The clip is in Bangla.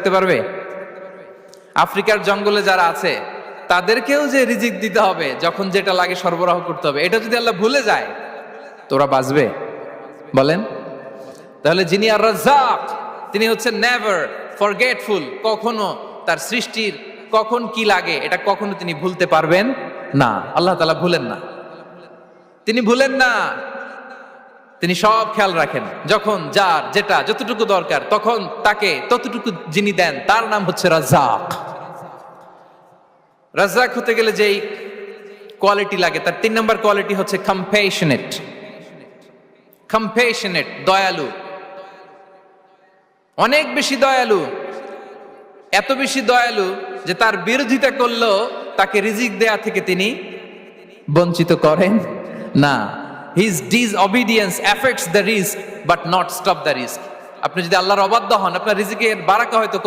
থাকতে পারবে? আফ্রিকার জঙ্গলে যারা আছে তাদেরকেও যে রিজিক দিতে হবে, যখন যেটা লাগে সরবরাহ করতে হবে, এটা যদি আল্লাহ ভুলে যায় তোরা বাঁচবে? বলেন। তাহলে যিনি আর রাজ্জাক, তিনি হচ্ছেন নেভার ফরগেটফুল। কখনো তার সৃষ্টির কখন কি লাগে এটা কখনো তিনি ভুলতে পারবেন না। আল্লাহ তাআলা ভুলেন না, তিনি ভুলেন না, তিনি সব খেয়াল রাখেন। যখন যার যেটা যতটুকু দরকার তখন তাকে ততটুকু যিনি দেন তার নাম হচ্ছে রাজ্জাক। রাজ্জাক হতে গেলে যেই কোয়ালিটি লাগে তার 3 নম্বর কোয়ালিটি হচ্ছে কম্প্যাশনেট। কম্প্যাশনেট, দয়ালু, অনেক বেশি দয়ালু। এত বেশি দয়ালু যে তার বিরোধিতা করলেও তাকে রিজিক দেয়া থেকে তিনি বঞ্চিত করেন না। His disobedience affects the risk but not stop the risk. আপনি যদি আল্লাহর অবাধ্য হন, আপনার রিজিকের বারাকা হয়তো